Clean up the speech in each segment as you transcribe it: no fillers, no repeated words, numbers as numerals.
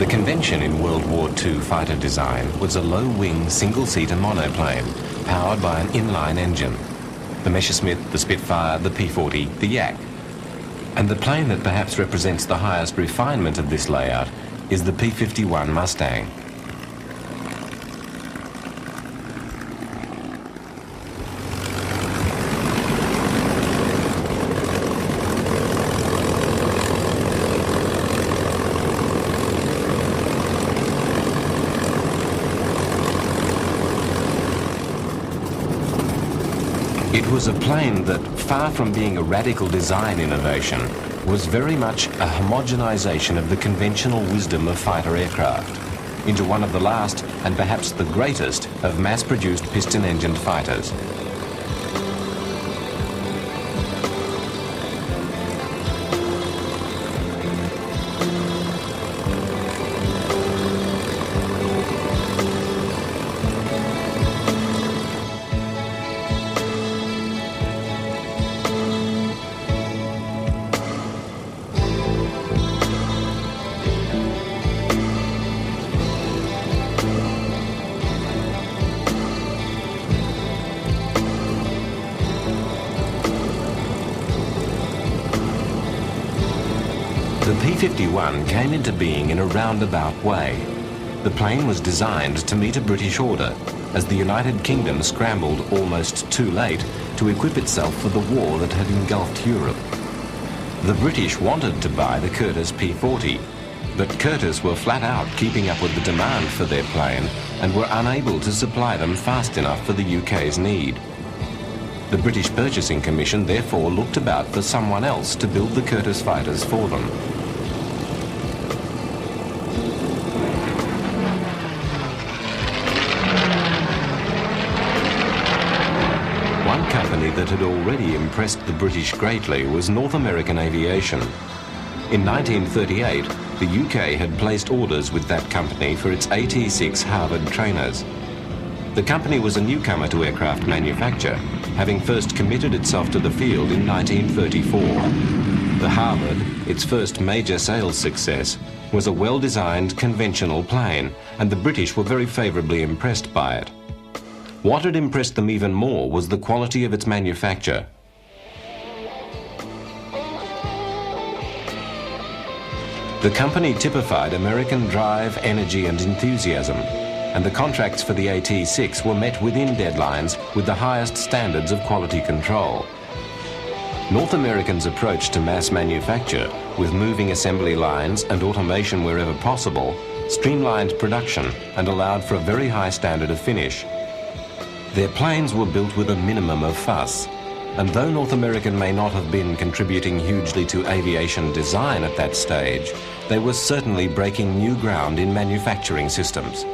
The convention in World War II fighter design was a low-wing, single-seater monoplane powered by an inline engine. The Messerschmitt, the Spitfire, the P-40, the Yak. And the plane that perhaps represents the highest refinement of this layout is the P-51 Mustang. It was a plane that, far from being a radical design innovation, was very much a homogenization of the conventional wisdom of fighter aircraft into one of the last and perhaps the greatest of mass-produced piston-engined fighters. The P-51 came into being in a roundabout way. The plane was designed to meet a British order as the United Kingdom scrambled almost too late to equip itself for the war that had engulfed Europe. The British wanted to buy the Curtiss P-40, but Curtiss were flat out keeping up with the demand for their plane and were unable to supply them fast enough for the UK's need. The British Purchasing Commission therefore looked about for someone else to build the Curtiss fighters for them. One company that had already impressed the British greatly was North American Aviation. In 1938, the UK had placed orders with that company for its AT-6 Harvard trainers. The company was a newcomer to aircraft manufacture, having first committed itself to the field in 1934. The Harvard, its first major sales success, was a well-designed conventional plane, and the British were very favourably impressed by it. What had impressed them even more was the quality of its manufacture. The company typified American drive, energy and enthusiasm, and the contracts for the AT-6 were met within deadlines with the highest standards of quality control. North Americans' approach to mass manufacture, with moving assembly lines and automation wherever possible, streamlined production and allowed for a very high standard of finish. Their planes were built with a minimum of fuss, and though North American may not have been contributing hugely to aviation design at that stage, they were certainly breaking new ground in manufacturing systems.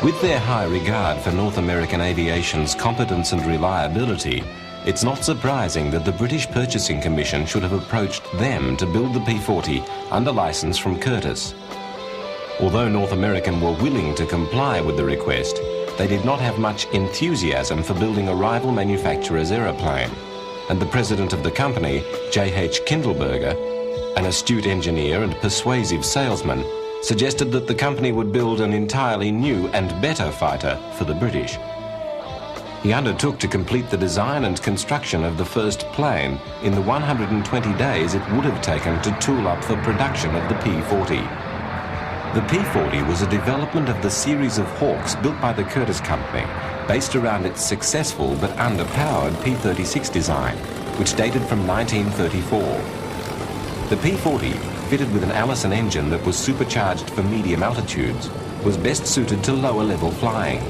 With their high regard for North American aviation's competence and reliability, it's not surprising that the British Purchasing Commission should have approached them to build the P-40 under license from Curtiss. Although North American were willing to comply with the request, they did not have much enthusiasm for building a rival manufacturer's aeroplane, and the president of the company, J.H. Kindleberger, an astute engineer and persuasive salesman, suggested that the company would build an entirely new and better fighter for the British. He undertook to complete the design and construction of the first plane in the 120 days it would have taken to tool up for production of the P-40. The P-40 was a development of the series of Hawks built by the Curtiss Company, based around its successful but underpowered P-36 design, which dated from 1934. The P-40, fitted with an Allison engine that was supercharged for medium altitudes, was best suited to lower level flying.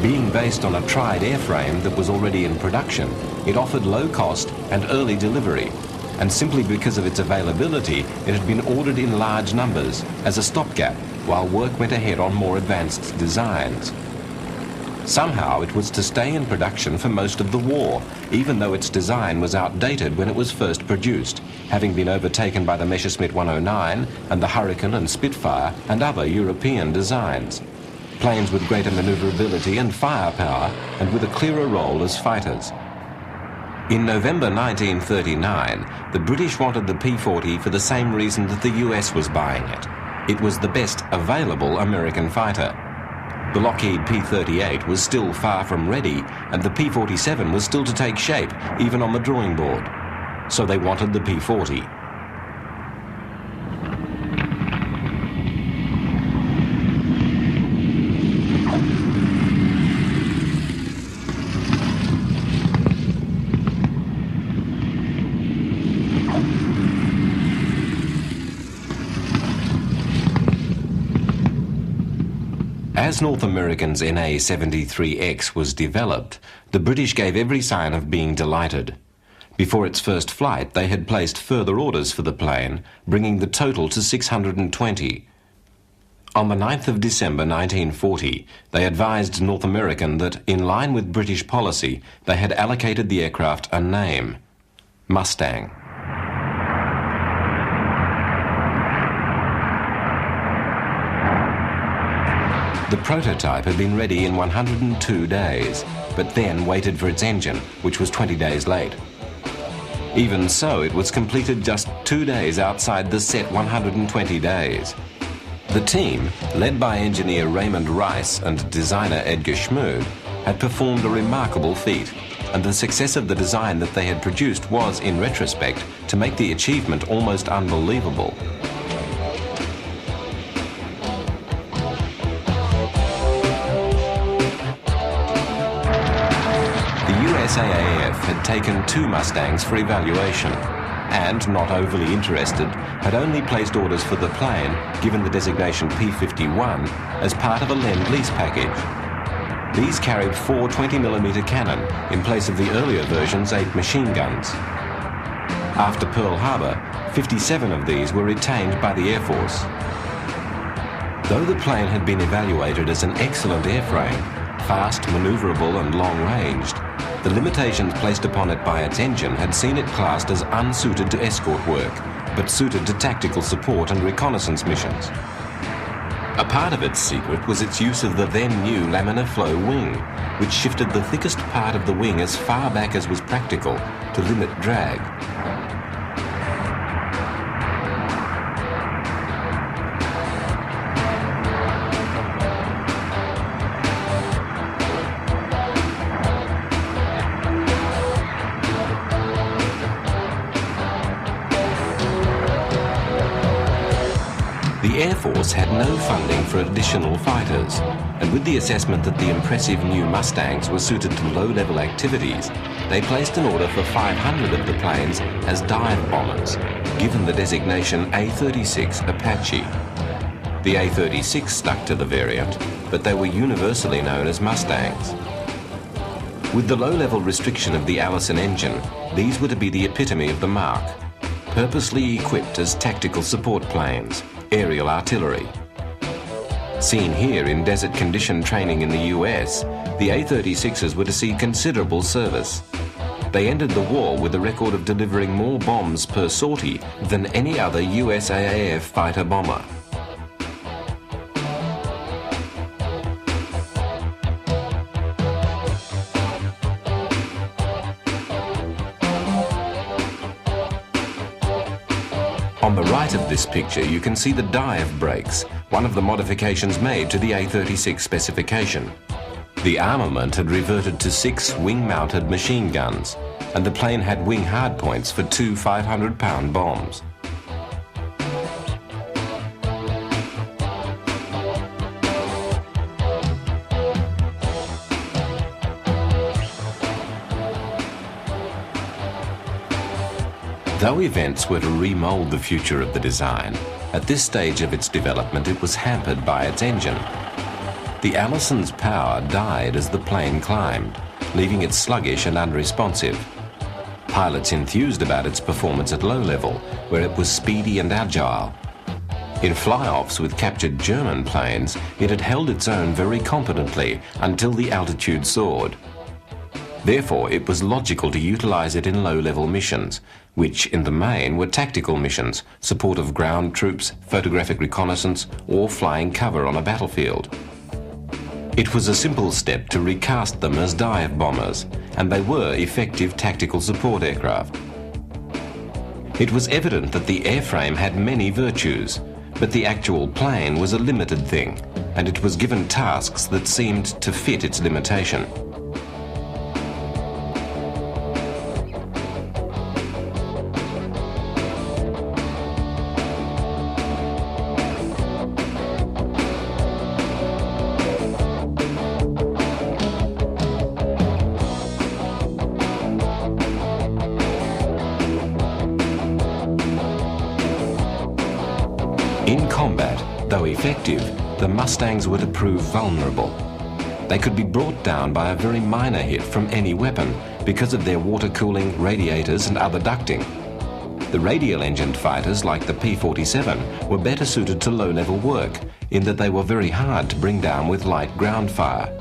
Being based on a tried airframe that was already in production, it offered low cost and early delivery, and simply because of its availability, it had been ordered in large numbers as a stopgap while work went ahead on more advanced designs. Somehow it was to stay in production for most of the war, even though its design was outdated when it was first produced, having been overtaken by the Messerschmitt 109 and the Hurricane and Spitfire and other European designs. Planes with greater maneuverability and firepower, and with a clearer role as fighters. In November 1939, the British wanted the P-40 for the same reason that the US was buying it. It was the best available American fighter. The Lockheed P-38 was still far from ready, and the P-47 was still to take shape, even on the drawing board. So they wanted the P-40. As North American's NA-73X was developed, the British gave every sign of being delighted. Before its first flight, they had placed further orders for the plane, bringing the total to 620. On the 9th of December 1940, they advised North American that, in line with British policy, they had allocated the aircraft a name: Mustang. The prototype had been ready in 102 days, but then waited for its engine, which was 20 days late. Even so, it was completed just 2 days outside the set 120 days. The team, led by engineer Raymond Rice and designer Edgar Schmood, had performed a remarkable feat, and the success of the design that they had produced was, in retrospect, to make the achievement almost unbelievable. USAAF had taken 2 Mustangs for evaluation and, not overly interested, had only placed orders for the plane, given the designation P-51, as part of a Lend-Lease package. These carried 4 20mm cannon in place of the earlier version's 8 machine guns. After Pearl Harbor, 57 of these were retained by the Air Force. Though the plane had been evaluated as an excellent airframe, fast, maneuverable and long-ranged, the limitations placed upon it by its engine had seen it classed as unsuited to escort work, but suited to tactical support and reconnaissance missions. A part of its secret was its use of the then-new laminar flow wing, which shifted the thickest part of the wing as far back as was practical to limit drag. The Air Force had no funding for additional fighters, and with the assessment that the impressive new Mustangs were suited to low-level activities, they placed an order for 500 of the planes as dive bombers, given the designation A-36 Apache. The A-36 stuck to the variant, but they were universally known as Mustangs. With the low-level restriction of the Allison engine, these were to be the epitome of the mark, purposely equipped as tactical support planes, aerial artillery. Seen here in desert condition training in the US, the A-36s were to see considerable service. They ended the war with a record of delivering more bombs per sortie than any other USAAF fighter bomber. On the right of this picture, you can see the dive brakes, one of the modifications made to the A-36 specification. The armament had reverted to 6 wing-mounted machine guns, and the plane had wing hardpoints for 2 500-pound bombs. Though events were to remould the future of the design, at this stage of its development it was hampered by its engine. The Allison's power died as the plane climbed, leaving it sluggish and unresponsive. Pilots enthused about its performance at low level, where it was speedy and agile. In fly-offs with captured German planes, it had held its own very competently until the altitude soared. Therefore, it was logical to utilize it in low-level missions, which in the main were tactical missions, support of ground troops, photographic reconnaissance, or flying cover on a battlefield. It was a simple step to recast them as dive bombers, and they were effective tactical support aircraft. It was evident that the airframe had many virtues, but the actual plane was a limited thing, and it was given tasks that seemed to fit its limitation. In combat, though effective, the Mustangs were to prove vulnerable. They could be brought down by a very minor hit from any weapon because of their water cooling, radiators and other ducting. The radial-engined fighters like the P-47 were better suited to low-level work in that they were very hard to bring down with light ground fire.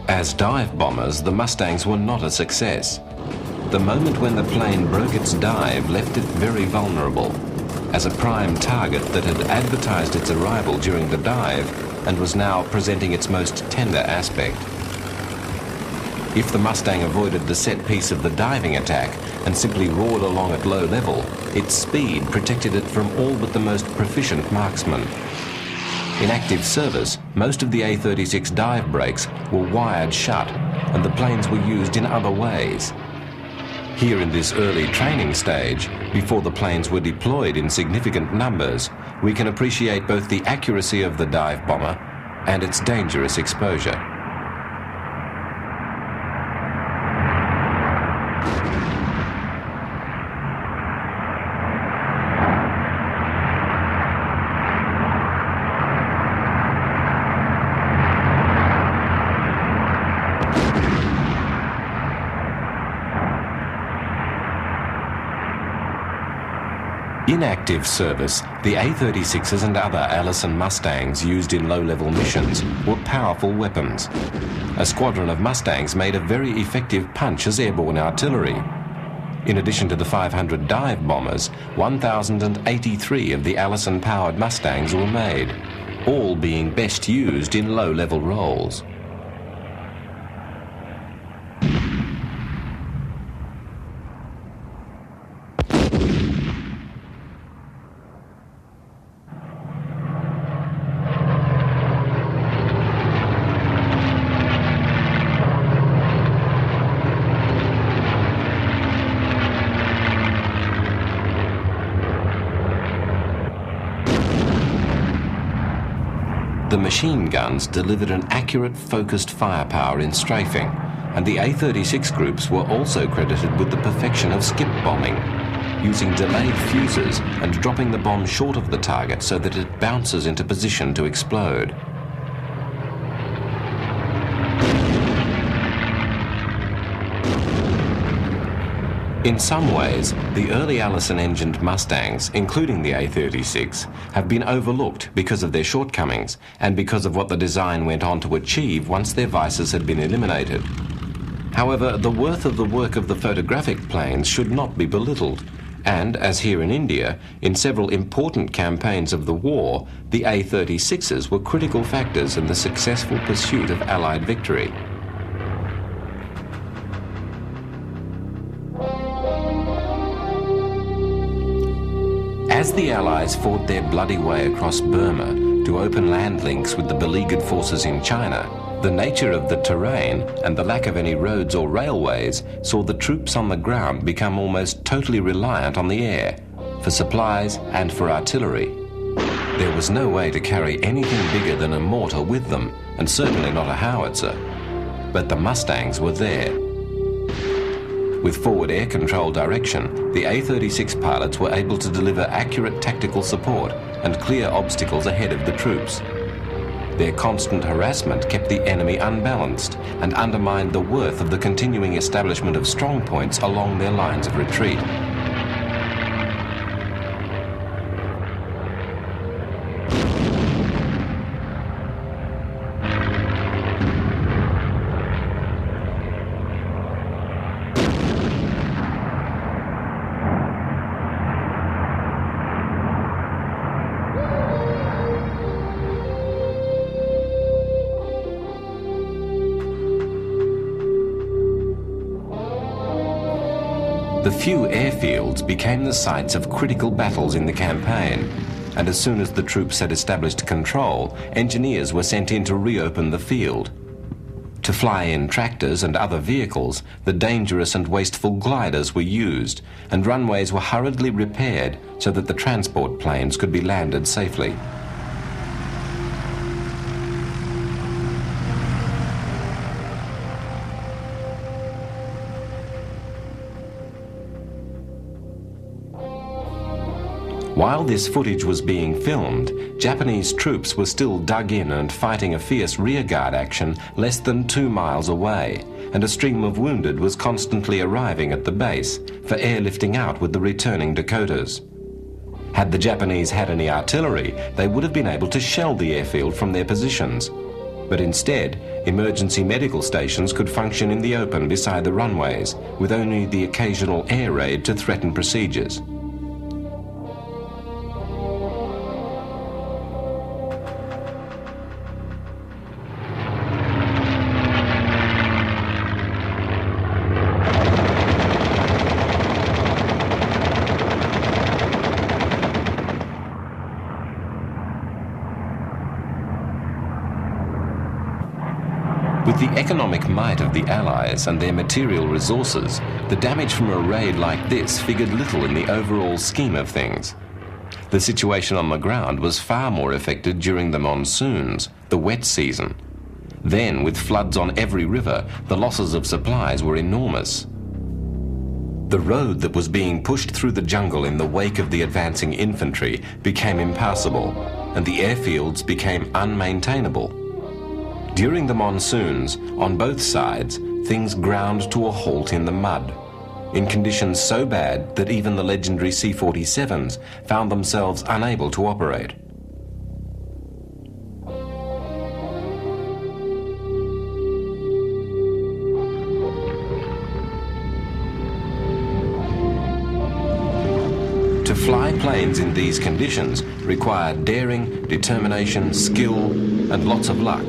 As dive bombers, the Mustangs were not a success. The moment when the plane broke its dive left it very vulnerable, as a prime target that had advertised its arrival during the dive and was now presenting its most tender aspect. If the Mustang avoided the set piece of the diving attack and simply roared along at low level, its speed protected it from all but the most proficient marksmen. In active service, most of the A-36 dive brakes were wired shut, and the planes were used in other ways. Here in this early training stage, before the planes were deployed in significant numbers, we can appreciate both the accuracy of the dive bomber and its dangerous exposure. In active service, the A-36s and other Allison Mustangs used in low-level missions were powerful weapons. A squadron of Mustangs made a very effective punch as airborne artillery. In addition to the 500 dive bombers, 1,083 of the Allison-powered Mustangs were made, all being best used in low-level roles. The machine guns delivered an accurate, focused firepower in strafing, and the A-36 groups were also credited with the perfection of skip bombing, using delayed fuses and dropping the bomb short of the target so that it bounces into position to explode. In some ways, the early Allison-engined Mustangs, including the A-36, have been overlooked because of their shortcomings and because of what the design went on to achieve once their vices had been eliminated. However, the worth of the work of the photographic planes should not be belittled, and, as here in India, in several important campaigns of the war, the A-36s were critical factors in the successful pursuit of Allied victory. As the Allies fought their bloody way across Burma to open land links with the beleaguered forces in China, The nature of the terrain and the lack of any roads or railways saw the troops on the ground become almost totally reliant on the air for supplies and for artillery. There was no way to carry anything bigger than a mortar with them, and certainly not a howitzer. But the Mustangs were there. With forward air control direction, the A-36 pilots were able to deliver accurate tactical support and clear obstacles ahead of the troops. Their constant harassment kept the enemy unbalanced and undermined the worth of the continuing establishment of strong points along their lines of retreat. The few airfields became the sites of critical battles in the campaign, and as soon as the troops had established control, engineers were sent in to reopen the field. To fly in tractors and other vehicles, the dangerous and wasteful gliders were used, and runways were hurriedly repaired so that the transport planes could be landed safely. While this footage was being filmed, Japanese troops were still dug in and fighting a fierce rearguard action less than 2 miles away, and a stream of wounded was constantly arriving at the base for airlifting out with the returning Dakotas. Had the Japanese had any artillery, they would have been able to shell the airfield from their positions. But instead, emergency medical stations could function in the open beside the runways, with only the occasional air raid to threaten procedures. With the economic might of the Allies and their material resources, the damage from a raid like this figured little in the overall scheme of things. The situation on the ground was far more affected during the monsoons, the wet season. Then, with floods on every river, the losses of supplies were enormous. The road that was being pushed through the jungle in the wake of the advancing infantry became impassable, and the airfields became unmaintainable. During the monsoons, on both sides, things ground to a halt in the mud, in conditions so bad that even the legendary C-47s found themselves unable to operate. To fly planes in these conditions required daring, determination, skill, and lots of luck.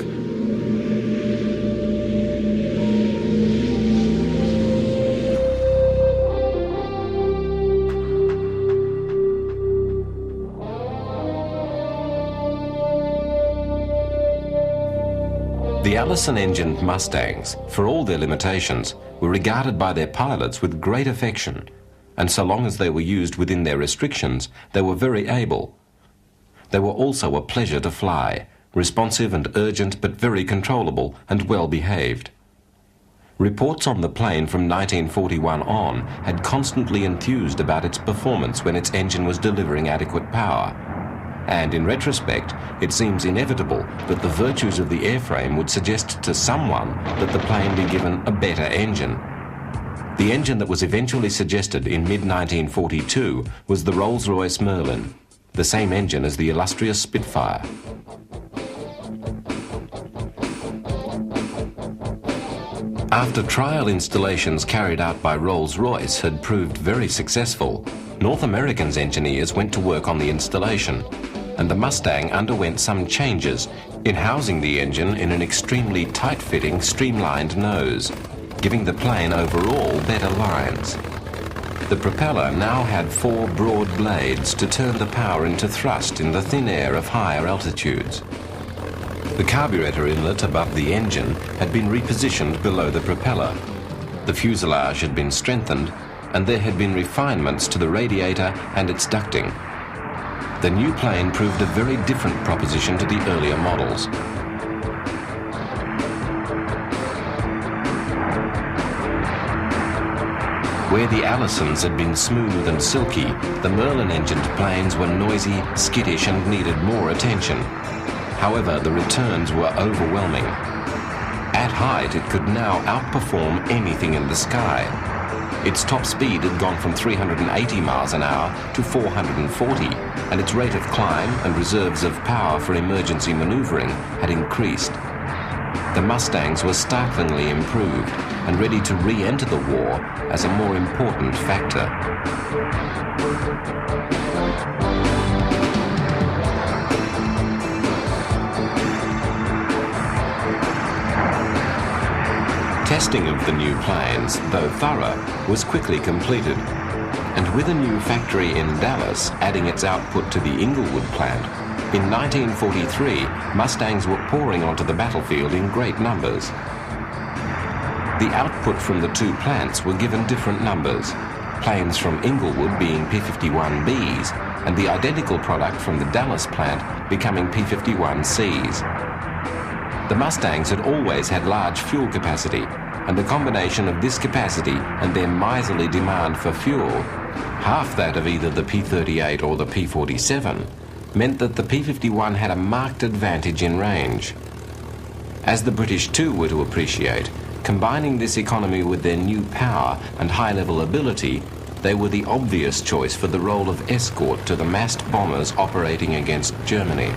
The Allison-engined Mustangs, for all their limitations, were regarded by their pilots with great affection, and so long as they were used within their restrictions, they were very able. They were also a pleasure to fly, responsive and urgent but very controllable and well behaved. Reports on the plane from 1941 on had constantly enthused about its performance when its engine was delivering adequate power. And in retrospect, it seems inevitable that the virtues of the airframe would suggest to someone that the plane be given a better engine. The engine that was eventually suggested in mid-1942 was the Rolls-Royce Merlin, the same engine as the illustrious Spitfire. After trial installations carried out by Rolls-Royce had proved very successful, North American's engineers went to work on the installation, and the Mustang underwent some changes in housing the engine in an extremely tight-fitting, streamlined nose, giving the plane overall better lines. The propeller now had 4 broad blades to turn the power into thrust in the thin air of higher altitudes. The carburetor inlet above the engine had been repositioned below the propeller. The fuselage had been strengthened, and there had been refinements to the radiator and its ducting. The new plane proved a very different proposition to the earlier models. Where the Allisons had been smooth and silky, the Merlin-engined planes were noisy, skittish, and needed more attention. However, the returns were overwhelming. At height, it could now outperform anything in the sky. Its top speed had gone from 380 miles an hour to 440, and its rate of climb and reserves of power for emergency maneuvering had increased. The Mustangs were startlingly improved and ready to re-enter the war as a more important factor. Testing of the new planes, though thorough, was quickly completed. And with a new factory in Dallas adding its output to the Inglewood plant, in 1943, Mustangs were pouring onto the battlefield in great numbers. The output from the two plants were given different numbers, planes from Inglewood being P-51Bs, and the identical product from the Dallas plant becoming P-51Cs. The Mustangs had always had large fuel capacity, and the combination of this capacity and their miserly demand for fuel, half that of either the P-38 or the P-47, meant that the P-51 had a marked advantage in range. As the British too were to appreciate, combining this economy with their new power and high-level ability, they were the obvious choice for the role of escort to the massed bombers operating against Germany.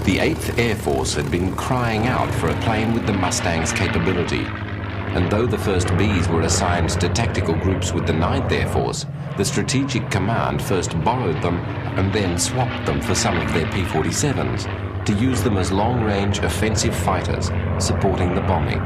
The 8th Air Force had been crying out for a plane with the Mustang's capability, and though the first Bs were assigned to tactical groups with the 9th Air Force, the Strategic Command first borrowed them and then swapped them for some of their P-47s to use them as long-range offensive fighters supporting the bombing.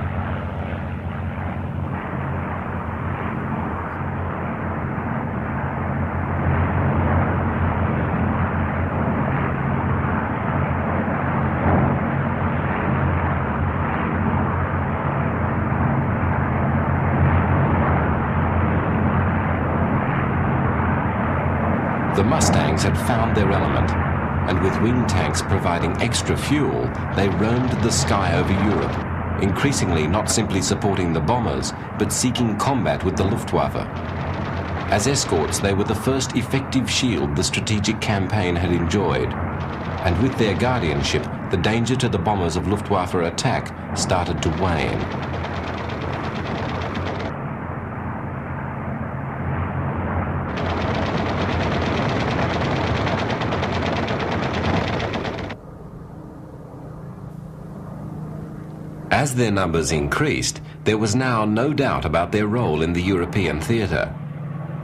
The Mustangs had found their element, and with wing tanks providing extra fuel, they roamed the sky over Europe, increasingly not simply supporting the bombers, but seeking combat with the Luftwaffe. As escorts, they were the first effective shield the strategic campaign had enjoyed, and with their guardianship, the danger to the bombers of Luftwaffe attack started to wane. As their numbers increased, there was now no doubt about their role in the European theatre.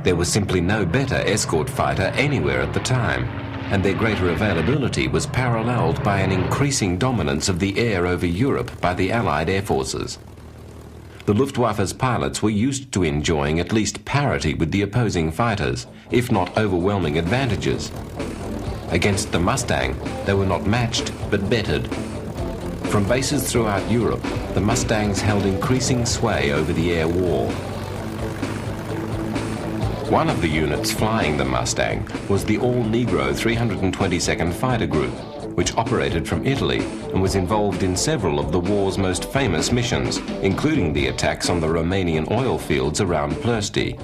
There was simply no better escort fighter anywhere at the time, and their greater availability was paralleled by an increasing dominance of the air over Europe by the Allied air forces. The Luftwaffe's pilots were used to enjoying at least parity with the opposing fighters, if not overwhelming advantages. Against the Mustang, they were not matched, but bettered. From bases throughout Europe, the Mustangs held increasing sway over the air war. One of the units flying the Mustang was the all-Negro 322nd Fighter Group, which operated from Italy and was involved in several of the war's most famous missions, including the attacks on the Romanian oil fields around Ploiești.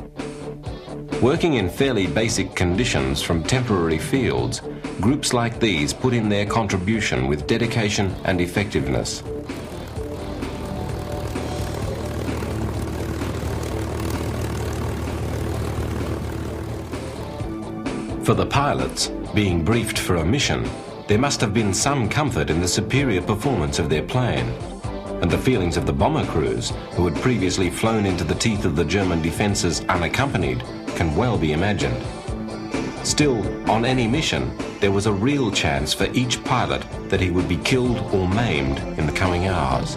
Working in fairly basic conditions from temporary fields, groups like these put in their contribution with dedication and effectiveness. For the pilots, being briefed for a mission, there must have been some comfort in the superior performance of their plane. And the feelings of the bomber crews, who had previously flown into the teeth of the German defences unaccompanied, can well be imagined. Still, on any mission, there was a real chance for each pilot that he would be killed or maimed in the coming hours.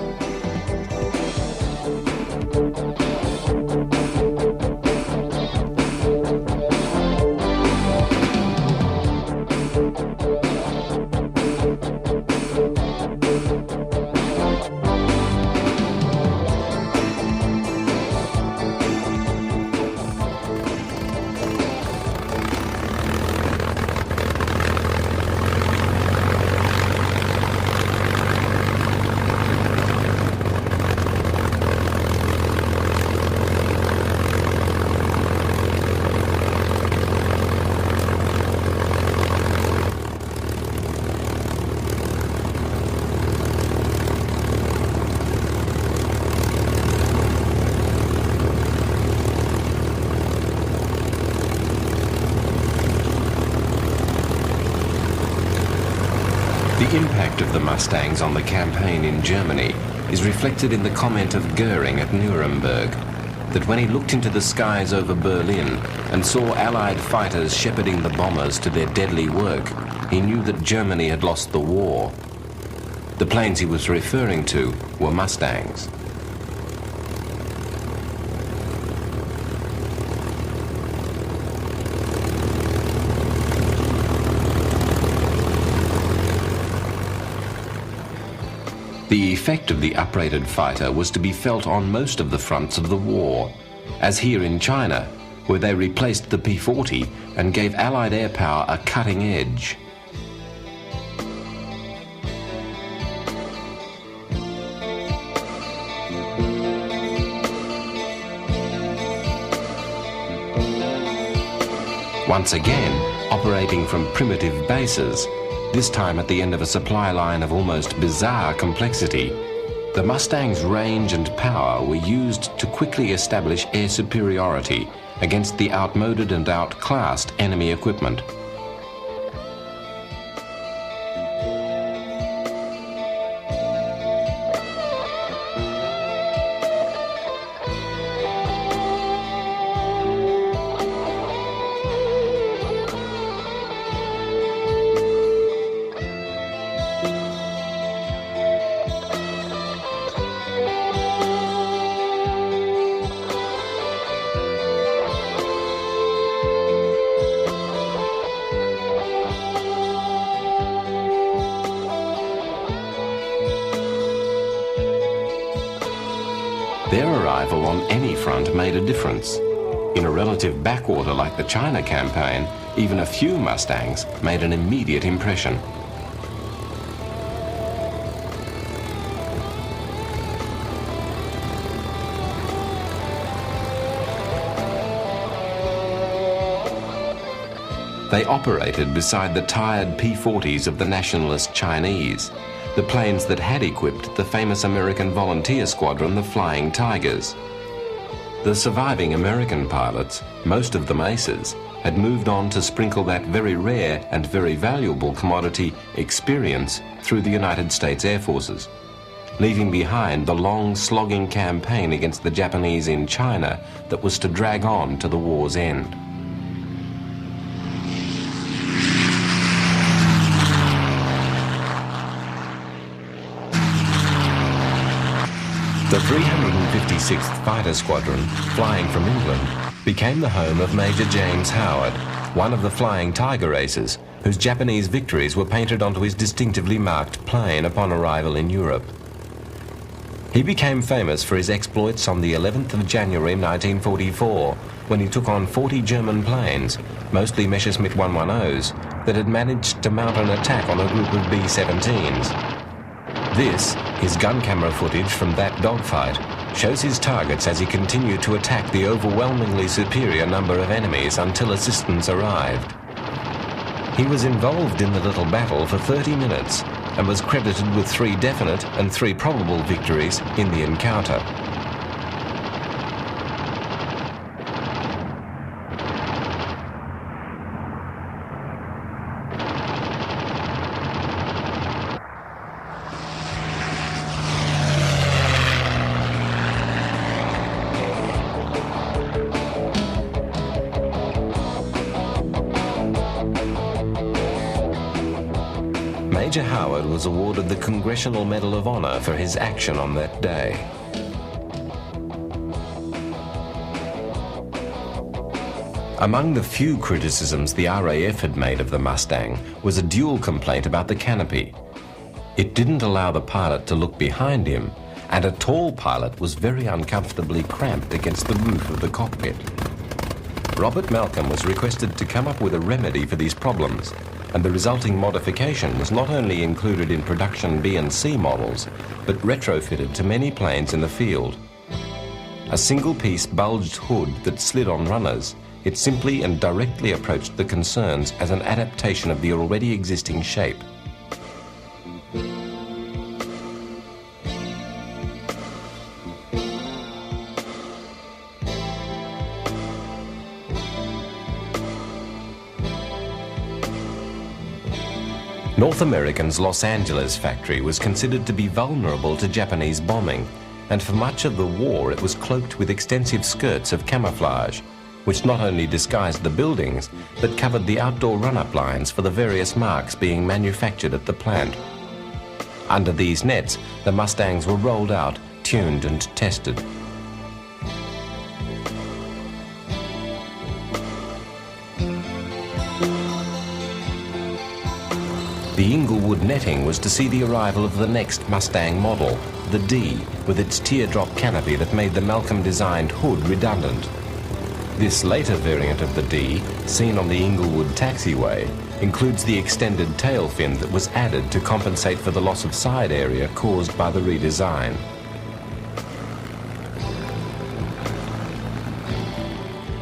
The impact of the Mustangs on the campaign in Germany is reflected in the comment of Goering at Nuremberg, that when he looked into the skies over Berlin and saw Allied fighters shepherding the bombers to their deadly work, he knew that Germany had lost the war. The planes he was referring to were Mustangs. The effect of the uprated fighter was to be felt on most of the fronts of the war, as here in China, where they replaced the P-40 and gave Allied air power a cutting edge. Once again, operating from primitive bases, this time at the end of a supply line of almost bizarre complexity, the Mustang's range and power were used to quickly establish air superiority against the outmoded and outclassed enemy equipment. Their arrival on any front made a difference. In a relative backwater like the China campaign, even a few Mustangs made an immediate impression. They operated beside the tired P-40s of the nationalist Chinese, the planes that had equipped the famous American volunteer squadron, the Flying Tigers. The surviving American pilots, most of them aces, had moved on to sprinkle that very rare and very valuable commodity, experience, through the United States Air Forces, leaving behind the long, slogging campaign against the Japanese in China that was to drag on to the war's end. The 356th Fighter Squadron, flying from England, became the home of Major James Howard, one of the Flying Tiger aces, whose Japanese victories were painted onto his distinctively marked plane upon arrival in Europe. He became famous for his exploits on the 11th of January 1944, when he took on 40 German planes, mostly Messerschmitt 110s, that had managed to mount an attack on a group of B-17s. This, his gun camera footage from that dogfight, shows his targets as he continued to attack the overwhelmingly superior number of enemies until assistance arrived. He was involved in the little battle for 30 minutes and was credited with 3 definite and 3 probable victories in the encounter. Major Howard was awarded the Congressional Medal of Honor for his action on that day. Among the few criticisms the RAF had made of the Mustang was a dual complaint about the canopy. It didn't allow the pilot to look behind him, and a tall pilot was very uncomfortably cramped against the roof of the cockpit. Robert Malcolm was requested to come up with a remedy for these problems, and the resulting modification was not only included in production B and C models, but retrofitted to many planes in the field. A single-piece bulged hood that slid on runners, it simply and directly approached the concerns as an adaptation of the already existing shape. North American's Los Angeles factory was considered to be vulnerable to Japanese bombing, and for much of the war it was cloaked with extensive skirts of camouflage, which not only disguised the buildings, but covered the outdoor run-up lines for the various marques being manufactured at the plant. Under these nets, the Mustangs were rolled out, tuned and tested. The Inglewood netting was to see the arrival of the next Mustang model, the D, with its teardrop canopy that made the Malcolm-designed hood redundant. This later variant of the D, seen on the Inglewood taxiway, includes the extended tail fin that was added to compensate for the loss of side area caused by the redesign.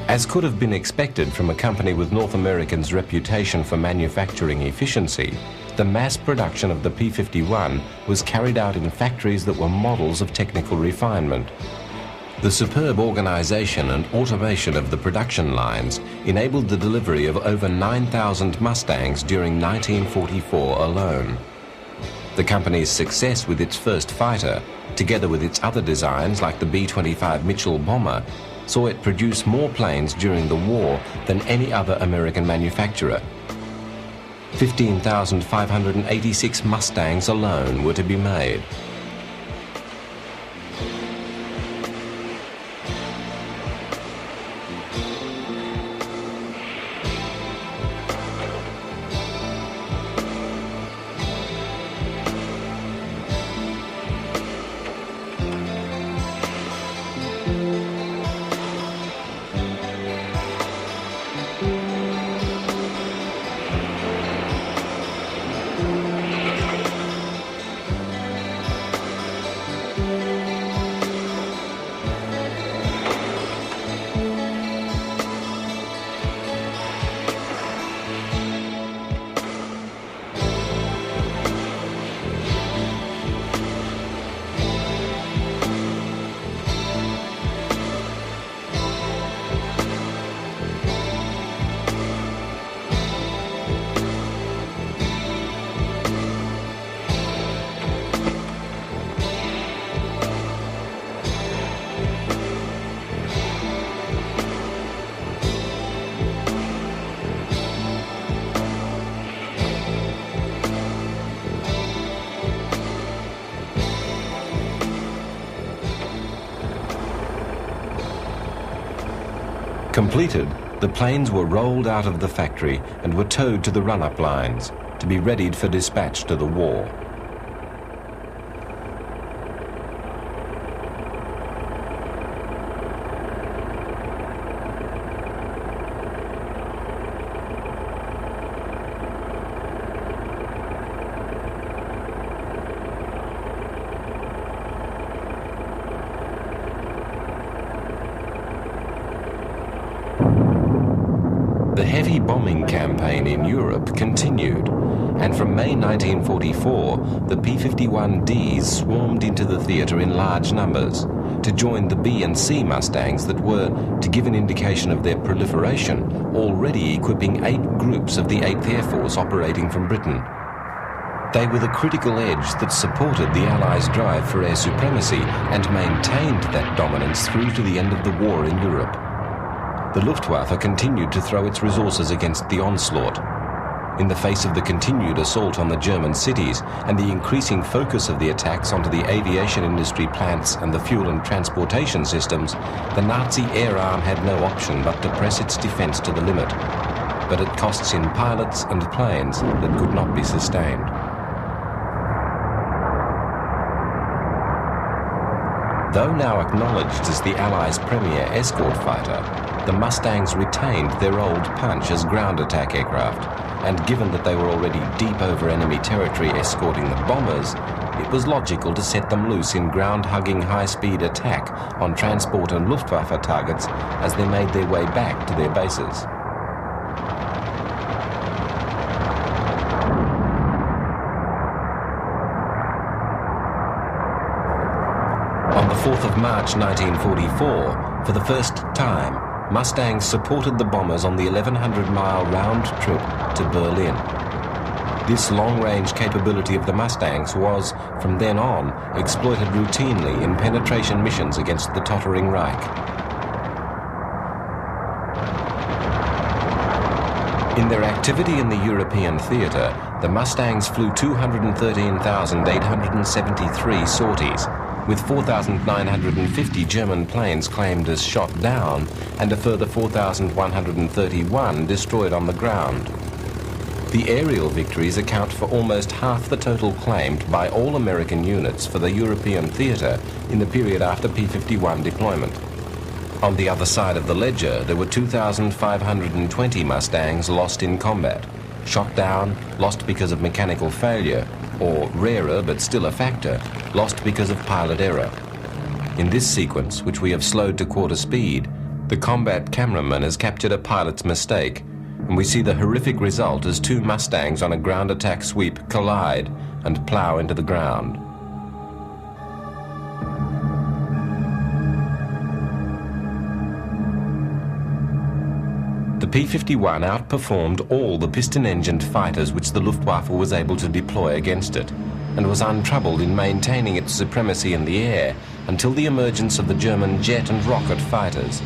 As could have been expected from a company with North American's reputation for manufacturing efficiency, the mass production of the P-51 was carried out in factories that were models of technical refinement. The superb organization and automation of the production lines enabled the delivery of over 9,000 Mustangs during 1944 alone. The company's success with its first fighter, together with its other designs like the B-25 Mitchell bomber, saw it produce more planes during the war than any other American manufacturer. 15,586 Mustangs alone were to be made. Completed, the planes were rolled out of the factory and were towed to the run-up lines to be readied for dispatch to the war. The heavy bombing campaign in Europe continued, and from May 1944, the P-51Ds swarmed into the theatre in large numbers to join the B and C Mustangs that were, to give an indication of their proliferation, already equipping 8 groups of the 8th Air Force operating from Britain. They were the critical edge that supported the Allies' drive for air supremacy and maintained that dominance through to the end of the war in Europe. The Luftwaffe continued to throw its resources against the onslaught. In the face of the continued assault on the German cities and the increasing focus of the attacks onto the aviation industry plants and the fuel and transportation systems, the Nazi air arm had no option but to press its defense to the limit, but at costs in pilots and planes that could not be sustained. Though now acknowledged as the Allies' premier escort fighter, the Mustangs retained their old punch as ground attack aircraft, and given that they were already deep over enemy territory escorting the bombers, it was logical to set them loose in ground-hugging high-speed attack on transport and Luftwaffe targets as they made their way back to their bases. On the 4th of March 1944, for the first time, Mustangs supported the bombers on the 1,100-mile round trip to Berlin. This long-range capability of the Mustangs was, from then on, exploited routinely in penetration missions against the tottering Reich. In their activity in the European theatre, the Mustangs flew 213,873 sorties, with 4,950 German planes claimed as shot down and a further 4,131 destroyed on the ground. The aerial victories account for almost half the total claimed by all American units for the European theatre in the period after P-51 deployment. On the other side of the ledger, there were 2,520 Mustangs lost in combat, shot down, lost because of mechanical failure, or rarer but still a factor, lost because of pilot error. In this sequence, which we have slowed to quarter speed, the combat cameraman has captured a pilot's mistake, and we see the horrific result as two Mustangs on a ground attack sweep collide and plough into the ground. The P-51 outperformed all the piston-engined fighters which the Luftwaffe was able to deploy against it, and was untroubled in maintaining its supremacy in the air until the emergence of the German jet and rocket fighters.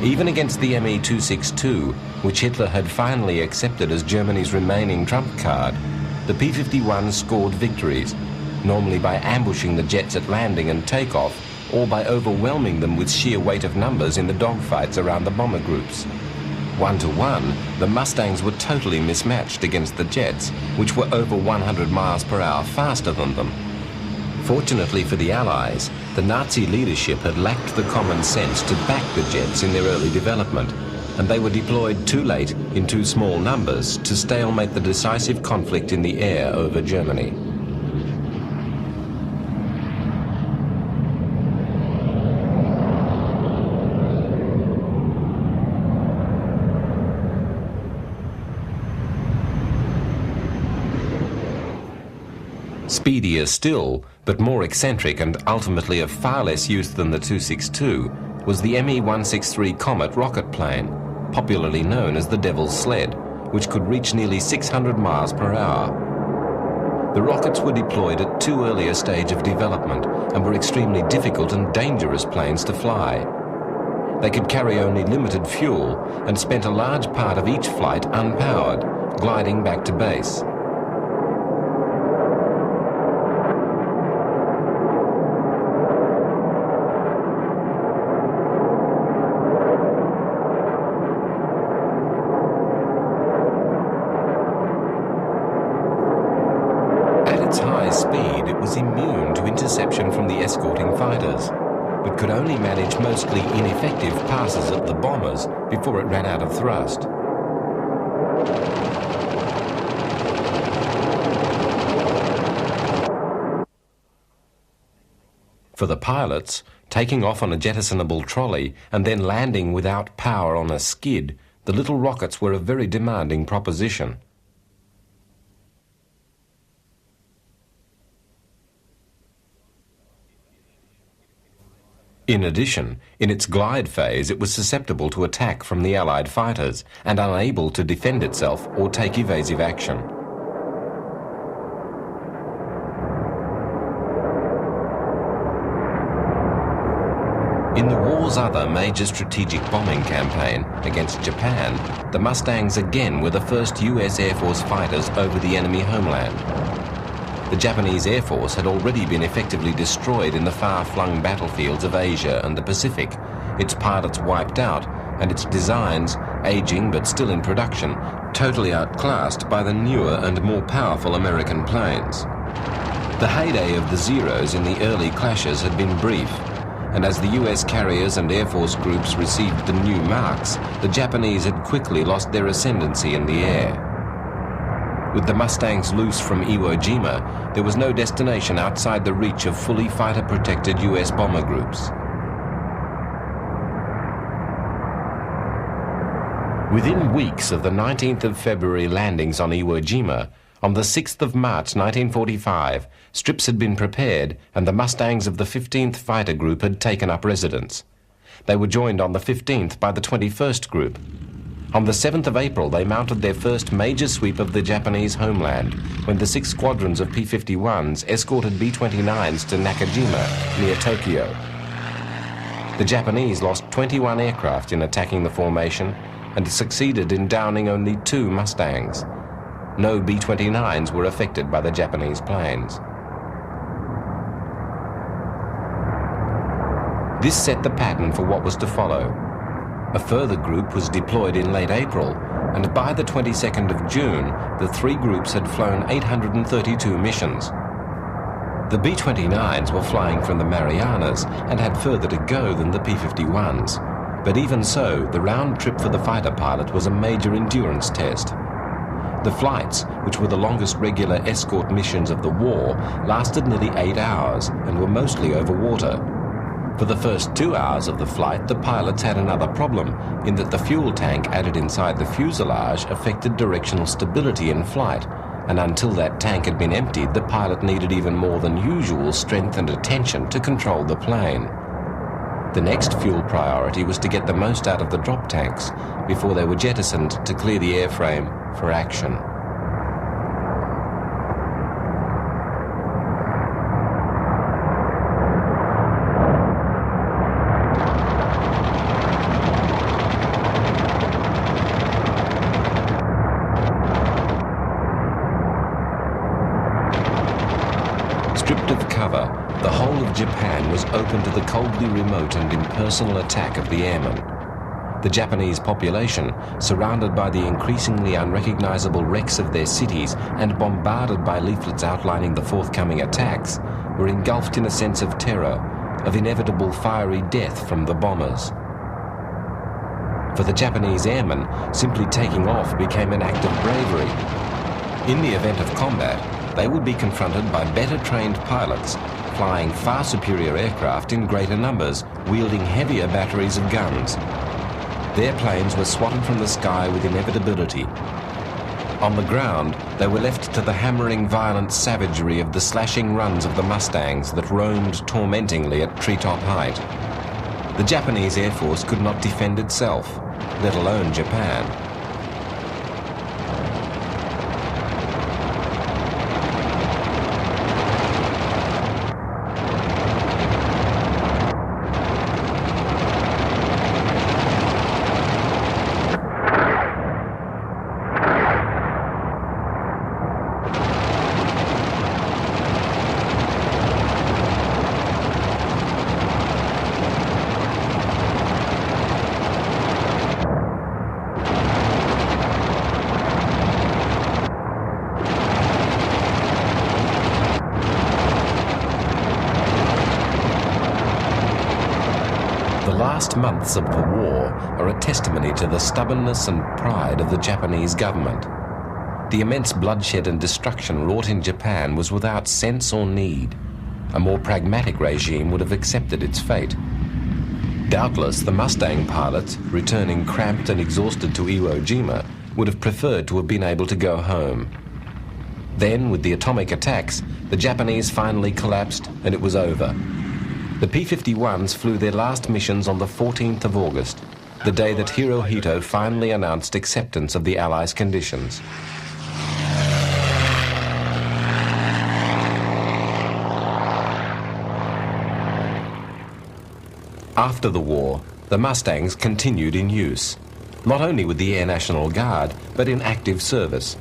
Even against the Me-262, which Hitler had finally accepted as Germany's remaining trump card, the P-51 scored victories, normally by ambushing the jets at landing and takeoff, or by overwhelming them with sheer weight of numbers in the dogfights around the bomber groups. 1-to-1, the Mustangs were totally mismatched against the jets, which were over 100 miles per hour faster than them. Fortunately for the Allies, the Nazi leadership had lacked the common sense to back the jets in their early development, and they were deployed too late in too small numbers to stalemate the decisive conflict in the air over Germany. Speedier still, but more eccentric and ultimately of far less use than the 262, was the Me-163 Comet rocket plane, popularly known as the Devil's Sled, which could reach nearly 600 miles per hour. The rockets were deployed at too early a stage of development and were extremely difficult and dangerous planes to fly. They could carry only limited fuel and spent a large part of each flight unpowered, gliding back to base. Speed, it was immune to interception from the escorting fighters, but could only manage mostly ineffective passes at the bombers before it ran out of thrust. For the pilots, taking off on a jettisonable trolley and then landing without power on a skid, the little rockets were a very demanding proposition. In addition, in its glide phase, it was susceptible to attack from the Allied fighters and unable to defend itself or take evasive action. In the war's other major strategic bombing campaign against Japan, the Mustangs again were the first US Air Force fighters over the enemy homeland. The Japanese Air Force had already been effectively destroyed in the far-flung battlefields of Asia and the Pacific, its pilots wiped out, and its designs, aging but still in production, totally outclassed by the newer and more powerful American planes. The heyday of the Zeros in the early clashes had been brief, and as the US carriers and Air Force groups received the new marks, the Japanese had quickly lost their ascendancy in the air. With the Mustangs loose from Iwo Jima, there was no destination outside the reach of fully fighter-protected US bomber groups. Within weeks of the 19th of February landings on Iwo Jima, on the 6th of March 1945, strips had been prepared and the Mustangs of the 15th Fighter Group had taken up residence. They were joined on the 15th by the 21st Group. On the 7th of April, they mounted their first major sweep of the Japanese homeland when the 6 squadrons of P-51s escorted B-29s to Nakajima, near Tokyo. The Japanese lost 21 aircraft in attacking the formation and succeeded in downing only 2 Mustangs. No B-29s were affected by the Japanese planes. This set the pattern for what was to follow. A further group was deployed in late April, and by the 22nd of June, the 3 groups had flown 832 missions. The B-29s were flying from the Marianas and had further to go than the P-51s. But even so, the round trip for the fighter pilot was a major endurance test. The flights, which were the longest regular escort missions of the war, lasted nearly 8 hours and were mostly over water. For the first 2 hours of the flight, the pilots had another problem in that the fuel tank added inside the fuselage affected directional stability in flight, and until that tank had been emptied, the pilot needed even more than usual strength and attention to control the plane. The next fuel priority was to get the most out of the drop tanks before they were jettisoned to clear the airframe for action. Stripped of cover, the whole of Japan was open to the coldly remote and impersonal attack of the airmen. The Japanese population, surrounded by the increasingly unrecognizable wrecks of their cities and bombarded by leaflets outlining the forthcoming attacks, were engulfed in a sense of terror, of inevitable fiery death from the bombers. For the Japanese airmen, simply taking off became an act of bravery. In the event of combat, they would be confronted by better trained pilots, flying far superior aircraft in greater numbers, wielding heavier batteries of guns. Their planes were swatted from the sky with inevitability. On the ground, they were left to the hammering, violent savagery of the slashing runs of the Mustangs that roamed tormentingly at treetop height. The Japanese Air Force could not defend itself, let alone Japan. The last months of the war are a testimony to the stubbornness and pride of the Japanese government. The immense bloodshed and destruction wrought in Japan was without sense or need. A more pragmatic regime would have accepted its fate. Doubtless, the Mustang pilots, returning cramped and exhausted to Iwo Jima, would have preferred to have been able to go home. Then, with the atomic attacks, the Japanese finally collapsed and it was over. The P-51s flew their last missions on the 14th of August, the day that Hirohito finally announced acceptance of the Allies' conditions. After the war, the Mustangs continued in use, not only with the Air National Guard, but in active service.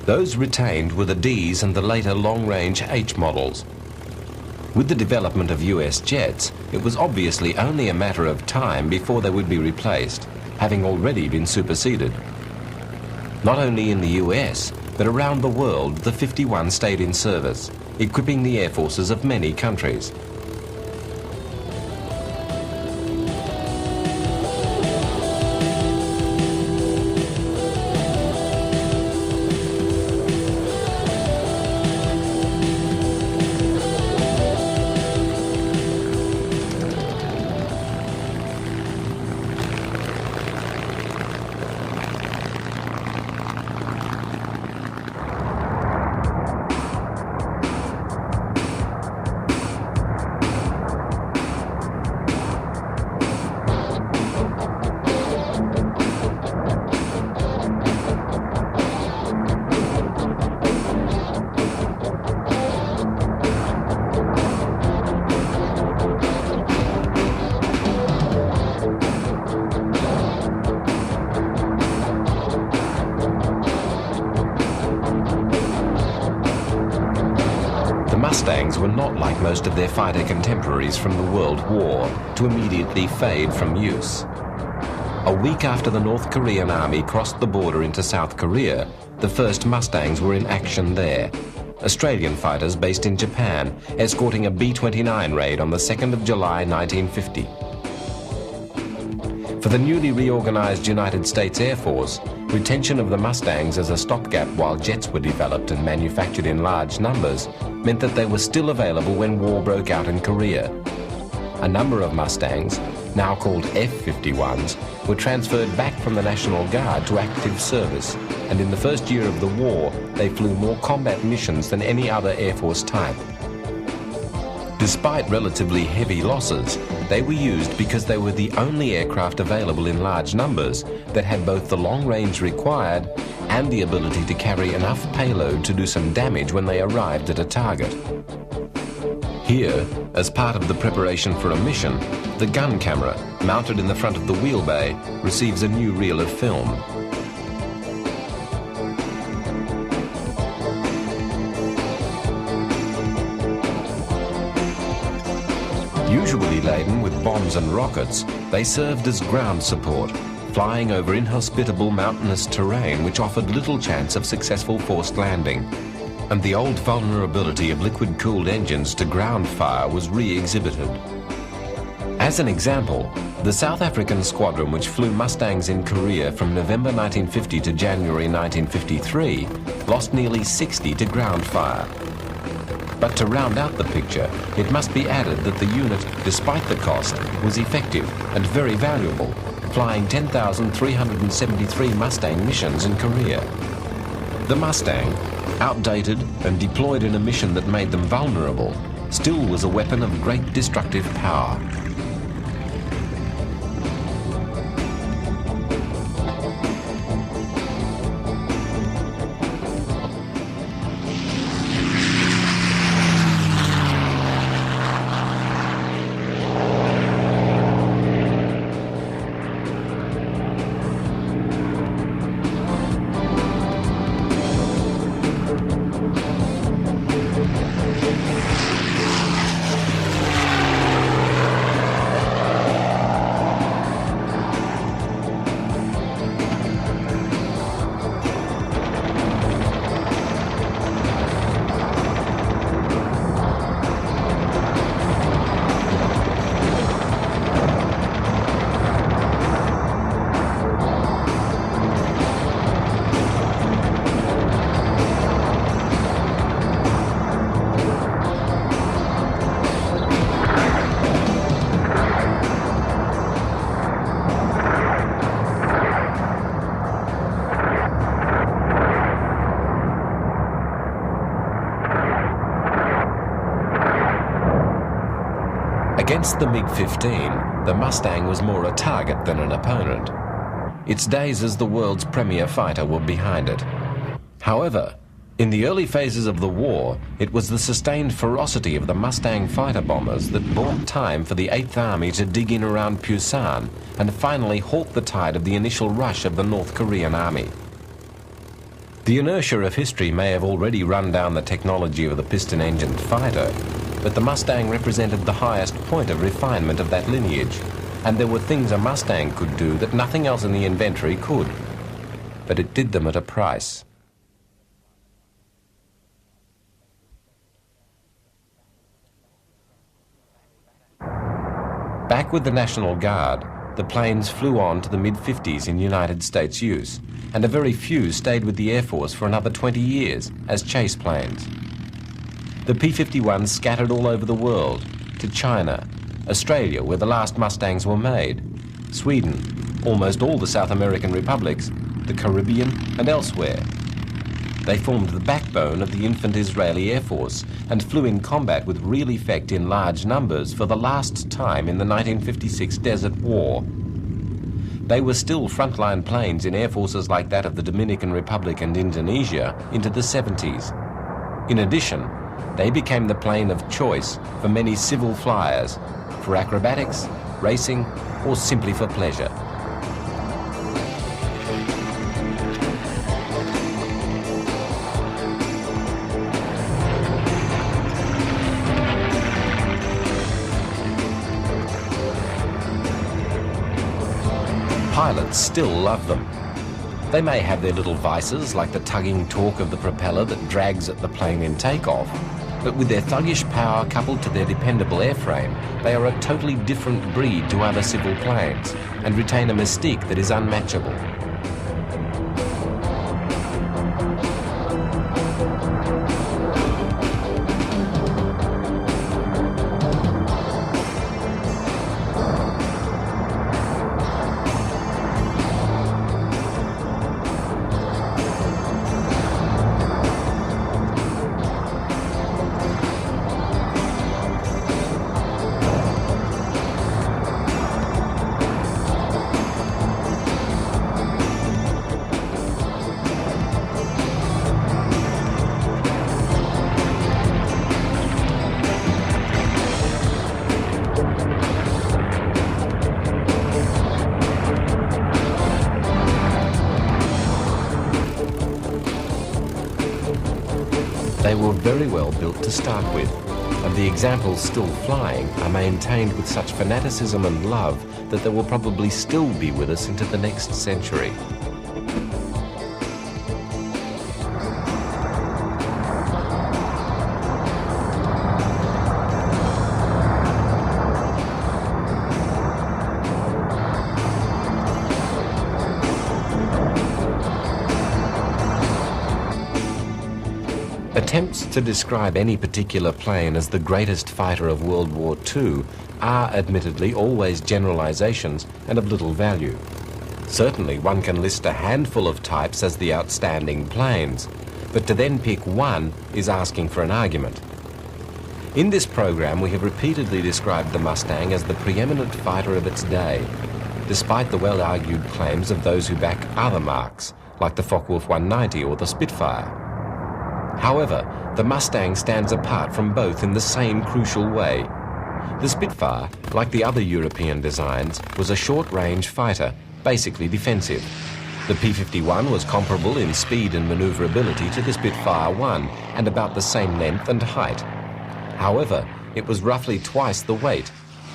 Those retained were the Ds and the later long-range H models. With the development of US jets, it was obviously only a matter of time before they would be replaced, having already been superseded. Not only in the US, but around the world, the 51 stayed in service, equipping the air forces of many countries. Mustangs were not like most of their fighter contemporaries from the World War to immediately fade from use. A week after the North Korean army crossed the border into South Korea, the first Mustangs were in action there. Australian fighters based in Japan, escorting a B-29 raid on the 2nd of July 1950. For the newly reorganized United States Air Force, retention of the Mustangs as a stopgap while jets were developed and manufactured in large numbers meant that they were still available when war broke out in Korea. A number of Mustangs, now called F-51s, were transferred back from the National Guard to active service, and in the first year of the war, they flew more combat missions than any other Air Force type. Despite relatively heavy losses, they were used because they were the only aircraft available in large numbers that had both the long range required and the ability to carry enough payload to do some damage when they arrived at a target. Here, as part of the preparation for a mission, the gun camera, mounted in the front of the wheel bay, receives a new reel of film. Usually laden with bombs and rockets, they served as ground support, flying over inhospitable mountainous terrain which offered little chance of successful forced landing. And the old vulnerability of liquid-cooled engines to ground fire was re-exhibited. As an example, the South African squadron which flew Mustangs in Korea from November 1950 to January 1953 lost nearly 60 to ground fire. But to round out the picture, it must be added that the unit, despite the cost, was effective and very valuable, flying 10,373 Mustang missions in Korea. The Mustang, outdated and deployed in a mission that made them vulnerable, still was a weapon of great destructive power. Against the MiG-15, the Mustang was more a target than an opponent. Its days as the world's premier fighter were behind it. However, in the early phases of the war, it was the sustained ferocity of the Mustang fighter bombers that bought time for the 8th Army to dig in around Pusan and finally halt the tide of the initial rush of the North Korean army. The inertia of history may have already run down the technology of the piston-engined fighter, but the Mustang represented the highest point of refinement of that lineage, and there were things a Mustang could do that nothing else in the inventory could. But it did them at a price. Back with the National Guard, the planes flew on to the mid-50s in United States use, and a very few stayed with the Air Force for another 20 years as chase planes. The P-51 scattered all over the world, to China, Australia, where the last Mustangs were made, Sweden, almost all the South American republics, the Caribbean, and elsewhere. They formed the backbone of the infant Israeli Air Force and flew in combat with real effect in large numbers for the last time in the 1956 Desert War. They were still frontline planes in air forces like that of the Dominican Republic and Indonesia into the 70s. In addition, they became the plane of choice for many civil flyers, for acrobatics, racing, or simply for pleasure. pilots still love them. They may have their little vices, like the tugging torque of the propeller that drags at the plane in takeoff, but with their thuggish power coupled to their dependable airframe, they are a totally different breed to other civil planes and retain a mystique that is unmatchable. They were very well built to start with, and the examples still flying are maintained with such fanaticism and love that they will probably still be with us into the next century. Attempts to describe any particular plane as the greatest fighter of World War II are admittedly always generalizations and of little value. Certainly one can list a handful of types as the outstanding planes, but to then pick one is asking for an argument. In this program we have repeatedly described the Mustang as the preeminent fighter of its day, despite the well-argued claims of those who back other marks, like the Focke-Wulf 190 or the Spitfire. However, the Mustang stands apart from both in the same crucial way. The Spitfire, like the other European designs, was a short-range fighter, basically defensive. The P-51 was comparable in speed and maneuverability to the Spitfire 1 and about the same length and height. However, it was roughly twice the weight,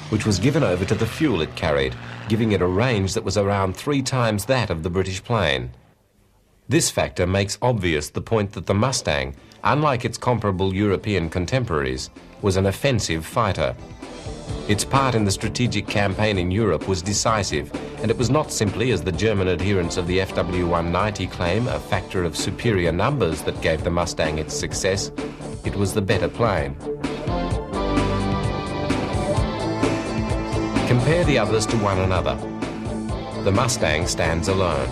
which was given over to the fuel it carried, giving it a range that was around 3 times that of the British plane. This factor makes obvious the point that the Mustang, unlike its comparable European contemporaries, was an offensive fighter. Its part in the strategic campaign in Europe was decisive, and it was not simply, as the German adherents of the FW190 claim, a factor of superior numbers that gave the Mustang its success. It was the better plane. Compare the others to one another. The Mustang stands alone.